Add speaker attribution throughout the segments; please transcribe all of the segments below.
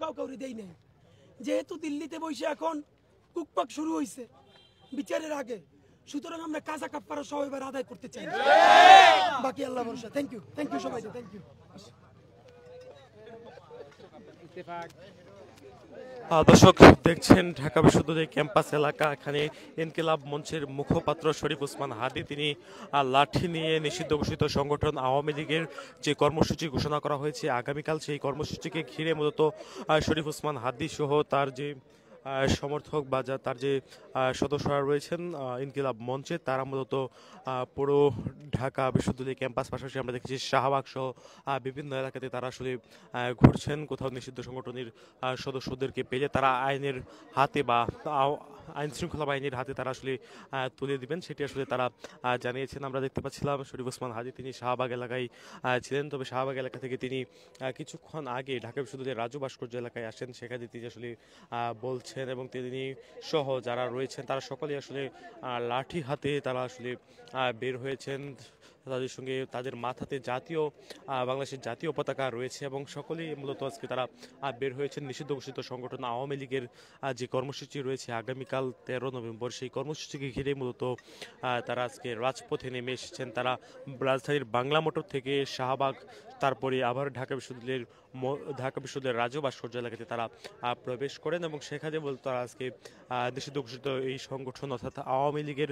Speaker 1: কাউকে দেই নাই। যেহেতু দিল্লিতে বসে এখন কুকপাক শুরু হয়েছে বিচারের আগে, সুতরাং আমরা কাজা কাফারা সহ এবার আদায় করতে চাই। বাকি আল্লাহ ভরসা। থ্যাংক ইউ সবাইকে, থ্যাংক ইউ।
Speaker 2: দর্শক দেখছেন ঢাকা বিশ্ববিদ্যালয়ের ক্যাম্পাস এলাকা। এখানে ইনকিলাব মঞ্চের মুখপাত্র শরীফ ওসমান হাদী তিনি লাঠি নিয়ে নিষিদ্ধ ঘোষিত সংগঠন আওয়ামী লীগের যে কর্মসূচি ঘোষণা করা হয়েছে আগামীকাল, সেই কর্মসূচিকে ঘিরে মূলত শরীফ ওসমান হাদী সহ তার যে সমর্থক বা তার যে সদস্যরা রয়েছেন ইনকিলাব মঞ্চে, তারা মূলত পুরো ঢাকা বিশ্ববিদ্যালয় ক্যাম্পাস, পাশাপাশি আমরা দেখেছি শাহবাগ সহ বিভিন্ন এলাকাতে তারা আসলে ঘুরছেন। কোথাও নিষিদ্ধ সংগঠনের সদস্যদেরকে পেলে তারা আইনের হাতে বা আইন শৃঙ্খলা বাহিনীর হাতে তারা আসলে তুলে দিবেন, সেটি আসলে তারা জানিয়েছেন। আমরা দেখতে পাচ্ছিলাম শরীফ ওসমান হাদী তিনি শাহবাগ এলাকায় ছিলেন, তবে শাহবাগ এলাকা থেকে তিনি কিছুক্ষণ আগে ঢাকা বিশ্ববিদ্যালয়ের রাজু ভাস্কর্য এলাকায় আসেন। সেখানে তিনি আসলে বলছেন এবং তিনি সহ যারা রয়েছেন তারা সকলেই আসলে লাঠি হাতে তারা আসলে বের হয়েছেন। তাদের সঙ্গে তাদের মাথাতে বাংলাদেশের জাতীয় পতাকা রয়েছে এবং সকলেই মূলত আজকে তারা বের হয়েছেন। নিষিদ্ধ ঘোষিত সংগঠন আওয়ামী লীগের যে কর্মসূচি রয়েছে আগামীকাল 13 নভেম্বর, সেই কর্মসূচিকে ঘিরে মূলত তারা আজকে রাজপথে নেমে এসেছেন। তারা রাজধানীর বাংলা মোটর থেকে শাহবাগ, তারপরে আবার ঢাকা বিশ্ববিদ্যালয়ের রাজু ভাস্কর্য এলাকাতে তারা প্রবেশ করেন এবং সেখানে বলতো তারা আজকে নিষিদ্ধ ঘোষিত এই সংগঠন অর্থাৎ আওয়ামী লীগের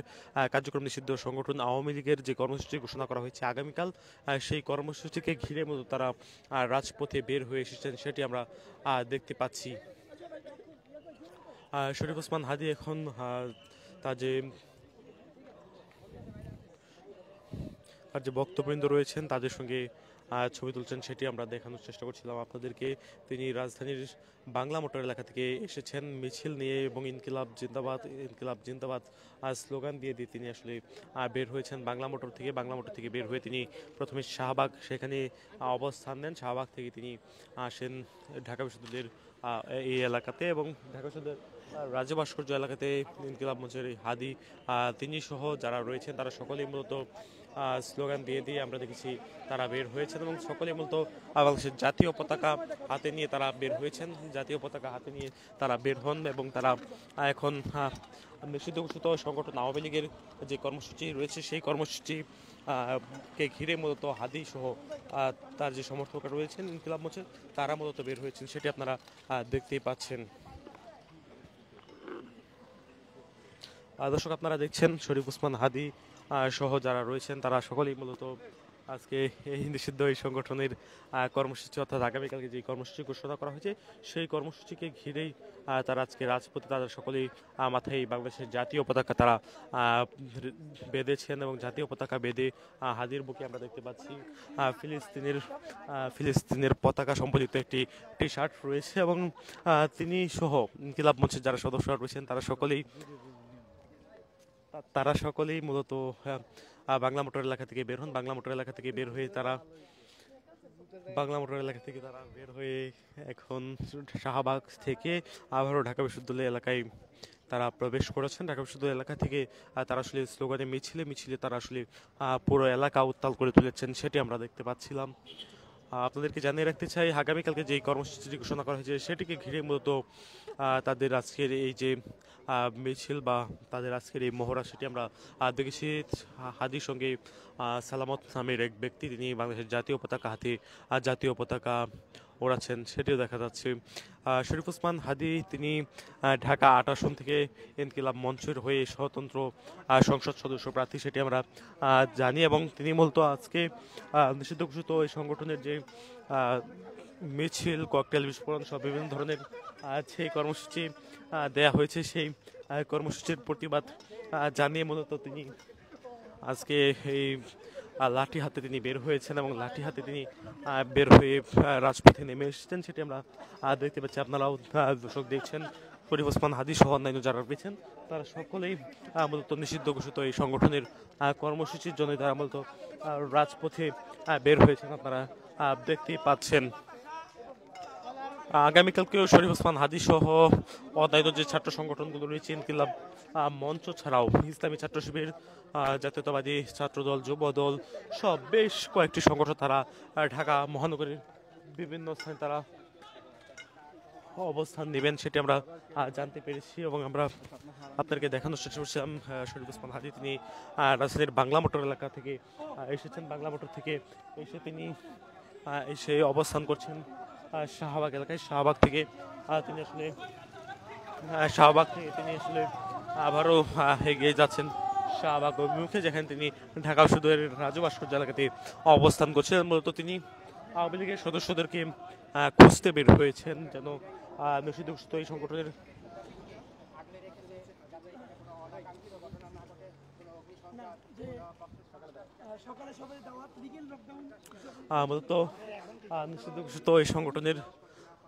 Speaker 2: কার্যক্রম নিষিদ্ধ সংগঠন আওয়ামী লীগের যে কর্মসূচি ঘোষণা করা হয়েছে আগামীকাল, সেই কর্মসূচিকে ঘিরে মূলত তারা রাজপথে বের হয়ে এসেছেন, সেটি আমরা দেখতে পাচ্ছি। শরীফ ওসমান হাদী এখন তার যে বক্তবৃন্দ রয়েছেন তাদের সঙ্গে ছবি তুলছেন, সেটি আমরা দেখানোর চেষ্টা করছিলাম আপনাদেরকে। তিনি রাজধানীর বাংলা মোটর এলাকা থেকে এসেছেন মিছিল নিয়ে এবং ইনকিলাব জিন্দাবাদ স্লোগান দিয়ে তিনি আসলে বের হয়েছেন বাংলা মোটর থেকে বের হয়ে তিনি প্রথমে শাহবাগ সেখানে অবস্থান নেন। শাহবাগ থেকে তিনি আসেন ঢাকা বিশ্ববিদ্যালয়ের এই এলাকাতে এবং ঢাকা বিশ্ববিদ্যালয়ের রাজু ভাস্কর্য এলাকাতে ইনকিলাব মঞ্চের হাদী তিনি সহ যারা রয়েছেন তারা সকলেই মূলত স্লোগান দিয়ে আমরা দেখেছি তারা বের হয়েছেন এবং সকলে মূলত বাংলাদেশের জাতীয় পতাকা হাতে নিয়ে তারা বের হয়েছেন। জাতীয় পতাকা হাতে নিয়ে তারা বের হন এবং তারা এখন নিষিদ্ধ ঘোষিত সংগঠন আওয়ামী লীগের যে কর্মসূচি রয়েছে সেই কর্মসূচি কে ঘিরে মূলত হাদী সহ তার যে সমর্থকরা রয়েছেন ইনকিলাব মঞ্চে তারা মূলত বের হয়েছেন, সেটি আপনারা দেখতেই পাচ্ছেন। দর্শক আপনারা দেখছেন শরীফ ওসমান হাদী সহ যারা রয়েছেন তারা সকলেই মূলত আজকে এই নিষিদ্ধ এই সংগঠনের কর্মসূচি অর্থাৎ আগামীকালকে যে কর্মসূচি ঘোষণা করা হয়েছে সেই কর্মসূচিকে ঘিরেই তারা আজকে রাজপথে তাদের সকলেই মাথায় বাংলাদেশের জাতীয় পতাকা তারা বেঁধেছেন এবং জাতীয় পতাকা বেঁধে হাদির বুকে আমরা দেখতে পাচ্ছি ফিলিস্তিনের পতাকা সম্বলিত একটি টি শার্ট রয়েছে এবং তিনি সহ ইনকিলাব মঞ্চের যারা সদস্যরা রয়েছেন তারা সকলেই মূলত বাংলা মোটর এলাকা থেকে বের হন। বাংলা মোটর এলাকা থেকে বের হয়ে তারা এখন শাহবাগ থেকে আবারও ঢাকা বিশ্ববিদ্যালয় এলাকায় তারা প্রবেশ করেছেন। ঢাকা বিশ্ববিদ্যালয় এলাকা থেকে তারা আসলে স্লোগানে মিছিলে তারা আসলে পুরো এলাকা উত্তাল করে তুলেছেন, সেটি আমরা দেখতে পাচ্ছিলাম। আপনাদেরকে জানিয়ে রাখতে চাই আগামীকালকে যে কর্মসূচি ঘোষণা করা হয়েছে সেটিকে ঘিরে মূলত তাদের আজকের এই যে মিছিল বা তাদের আজকের এই মহড়া সেটি আমরা দেখেছি। হাদির সঙ্গে সালামত নামের এক ব্যক্তি তিনি বাংলাদেশের জাতীয় পতাকা ওড়াচ্ছেন, সেটিও দেখা যাচ্ছে। শরীফ ওসমান হাদী তিনি ঢাকা ৮ আসন থেকে ইনকিলাব মঞ্চের হয়ে স্বতন্ত্র সংসদ সদস্য প্রার্থী, সেটি আমরা জানি এবং তিনি মূলত আজকে নিষিদ্ধ ঘোষিত এই সংগঠনের যে মিছিল, ককটেল বিস্ফোরণ সব বিভিন্ন ধরনের সেই কর্মসূচি দেয়া হয়েছে সেই কর্মসূচির প্রতিবাদ জানিয়ে মূলত তিনি আজকে এই লাঠি হাতে তিনি বের হয়েছেন এবং লাঠি হাতে তিনি বের হয়ে রাজপথে নেমে এসেছেন, সেটি আমরা দেখতে পাচ্ছি। আপনারাও দর্শক দেখছেন শরীফ ওসমান হাদী সহ অন্যান্য যারা রয়েছেন তারা সকলেই মূলত নিষিদ্ধ ঘোষিত এই সংগঠনের কর্মসূচির জন্য তারা মূলত রাজপথে বের হয়েছেন, আপনারা দেখতেই পাচ্ছেন। আগামীকালকেও শরীফ ওসমান হাদী সহ অন্যান্য যে ছাত্র সংগঠনগুলো রয়েছে ইনকিলাব মঞ্চ ছাড়াও ইসলামী ছাত্র শিবির, জাতীয়তাবাদী ছাত্রদল, যুবদল সব বেশ কয়েকটি সংগঠন তারা ঢাকা মহানগরীর বিভিন্ন স্থানে তারা অবস্থান নেবেন সেটি আমরা জানতে পেরেছি এবং আমরা আপনাদেরকে দেখানোর চেষ্টা করছিলাম। শরীফ ওসমান হাদী তিনি রাজধানীর বাংলা মোটর এলাকা থেকে এসেছেন। বাংলা মোটর থেকে এসে তিনি এসে অবস্থান করছেন শাহবাগ এলাকায়। শাহবাগ থেকে তিনি আসলে তিনি আসলে আবারও এগিয়ে যাচ্ছেন শাহবাগ অভিমুখে, যেখানে তিনি ঢাকা বিশ্ববিদ্যালয়ের রাজু ভাস্কর্য এলাকাতে অবস্থান করছেন। মূলত তিনি আওয়ামী লীগের সদস্যদেরকে খুঁজতে বের হয়েছেন, যেন নিষিদ্ধ ঘোষিত এই সংগঠনের মূলত নিষিদ্ধ ঘোষিত এই সংগঠনের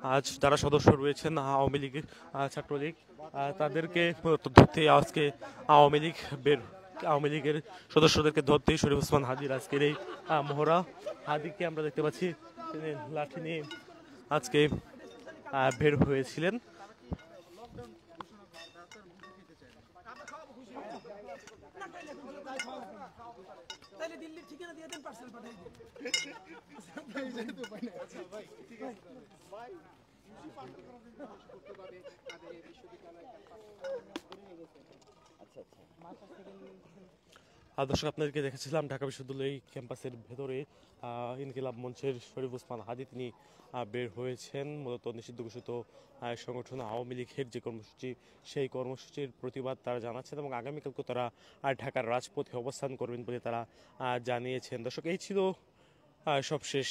Speaker 2: আজ যারা সদস্য রয়েছেন আওয়ামী লীগ, ছাত্রলীগ, তাদেরকে মূলত ধরতে আজকে আওয়ামী লীগের সদস্যদেরকে ধরতে শরীফ ওসমান হাদীর আজকের এই মহড়া। হাদীকে আমরা দেখতে পাচ্ছি তিনি লাঠি নিয়ে আজকে বের হয়েছিলেন।
Speaker 1: দিল্লির ঠিকানা দিয়ে দেন, পার্সেল পাঠিয়ে দিন।
Speaker 2: দর্শক, আপনাদেরকে দেখেছিলাম ঢাকা বিশ্ববিদ্যালয় ক্যাম্পাসের ভেতরে ইনকিলাব মঞ্চের শরীফ ওসমান হাদী তিনি বের হয়েছেন। মূলত নিষিদ্ধ ঘোষিত সংগঠন আওয়ামী লীগের যে কর্মসূচি, সেই কর্মসূচির প্রতিবাদ তারা জানাচ্ছেন এবং আগামীকালকে তারা ঢাকার রাজপথে অবস্থান করবেন বলে তারা জানিয়েছেন। দর্শক, এই ছিল সবশেষ